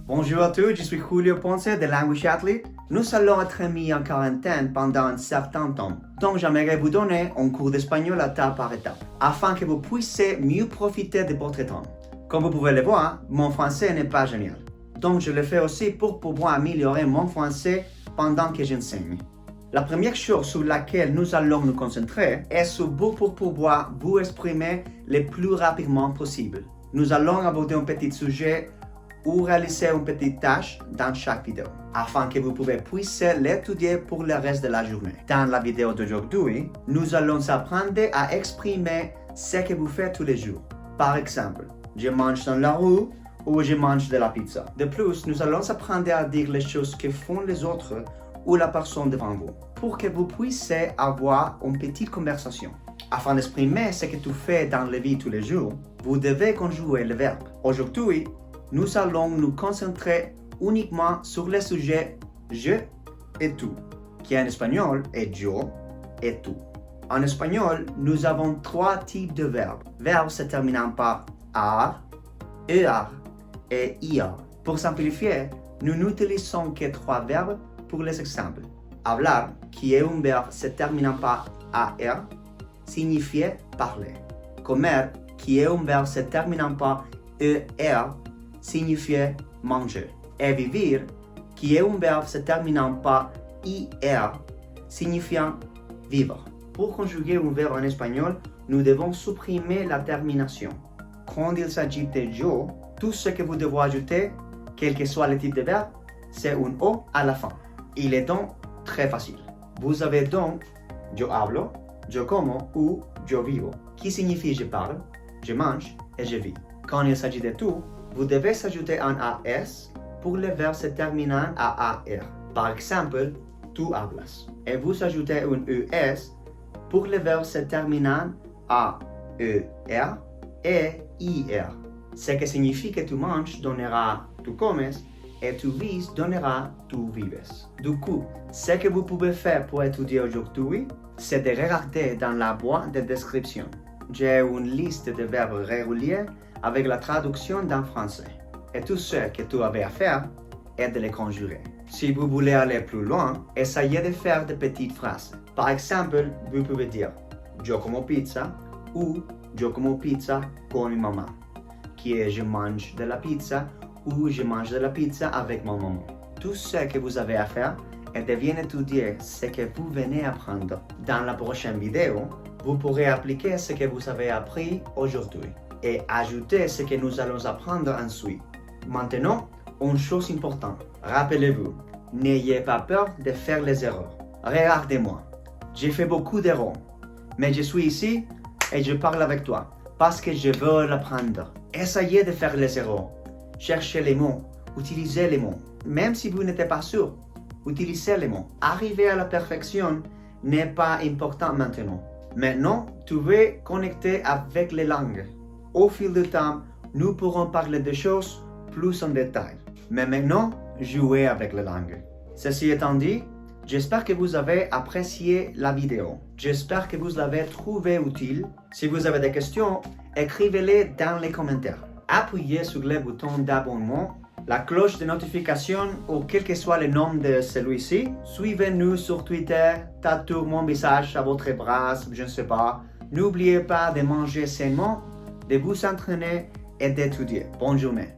Bonjour à tous, je suis Julio Ponce de Language Athlete. Nous allons être mis en quarantaine pendant un certain temps. Donc j'aimerais vous donner un cours d'espagnol étape par étape, afin que vous puissiez mieux profiter de votre temps. Comme vous pouvez le voir, mon français n'est pas génial. Donc je le fais aussi pour pouvoir améliorer mon français pendant que j'enseigne. La première chose sur laquelle nous allons nous concentrer est sur vous pour pouvoir vous exprimer le plus rapidement possible. Nous allons aborder un petit sujet ou réaliser une petite tâche dans chaque vidéo, afin que vous puissiez l'étudier pour le reste de la journée. Dans la vidéo d'aujourd'hui, nous allons apprendre à exprimer ce que vous faites tous les jours. Par exemple, je mange dans la rue ou je mange de la pizza. De plus, nous allons apprendre à dire les choses que font les autres ou la personne devant vous, pour que vous puissiez avoir une petite conversation. Afin d'exprimer ce que tu fais dans la vie tous les jours, vous devez conjuguer le verbe. Aujourd'hui, nous allons nous concentrer uniquement sur le sujet je et tu, qui en espagnol est yo et tu. En espagnol, nous avons trois types de verbes. Verbes se terminant par ar, ear et iar. Pour simplifier, nous n'utilisons que trois verbes pour les exemples. Hablar, qui est un verbe se terminant par ar, signifie parler. Comer, qui est un verbe se terminant par er, signifie manger. Et vivir, qui est un verbe se terminant par ir, signifiant vivre. Pour conjuguer un verbe en espagnol, nous devons supprimer la termination. Quand il s'agit de yo, tout ce que vous devez ajouter, quel que soit le type de verbe, c'est un O à la fin. Il est donc très facile. Vous avez donc yo hablo, yo como ou yo vivo, qui signifie je parle, je mange et je vis. Quand il s'agit de tout, vous devez ajouter un AS pour le verbe se terminant à AR. Par exemple, tu hablas. Et vous ajoutez un ES pour le verbe se terminant à ER et IR. Ce qui signifie que tu manges donnera tu comes et tu vis donnera tu vives. Du coup, ce que vous pouvez faire pour étudier aujourd'hui, c'est de regarder dans la boîte de description. J'ai une liste de verbes réguliers avec la traduction en français. Et tout ce que tu avais à faire est de les conjurer. Si vous voulez aller plus loin, essayez de faire de petites phrases. Par exemple, vous pouvez dire yo como pizza ou yo como pizza con mi mamá, qui est je mange de la pizza ou je mange de la pizza avec ma maman. Tout ce que vous avez à faire est de bien étudier ce que vous venez apprendre. Dans la prochaine vidéo, vous pourrez appliquer ce que vous avez appris aujourd'hui et ajouter ce que nous allons apprendre ensuite. Maintenant, une chose importante, rappelez-vous, n'ayez pas peur de faire les erreurs. Regardez-moi, j'ai fait beaucoup d'erreurs, mais je suis ici et je parle avec toi parce que je veux l'apprendre. Essayez de faire les erreurs, cherchez les mots, utilisez les mots. Même si vous n'êtes pas sûr, utilisez les mots. Arriver à la perfection n'est pas important maintenant. Maintenant, tu veux connecter avec les langues. Au fil du temps, nous pourrons parler de choses plus en détail. Mais maintenant, jouez avec la langue. Ceci étant dit, j'espère que vous avez apprécié la vidéo. J'espère que vous l'avez trouvée utile. Si vous avez des questions, écrivez-les dans les commentaires. Appuyez sur le bouton d'abonnement, la cloche de notification ou quel que soit le nom de celui-ci. Suivez-nous sur Twitter, tatouez mon visage à votre bras, je ne sais pas. N'oubliez pas de manger sainement, de vous entraîner et d'étudier. Bonne journée.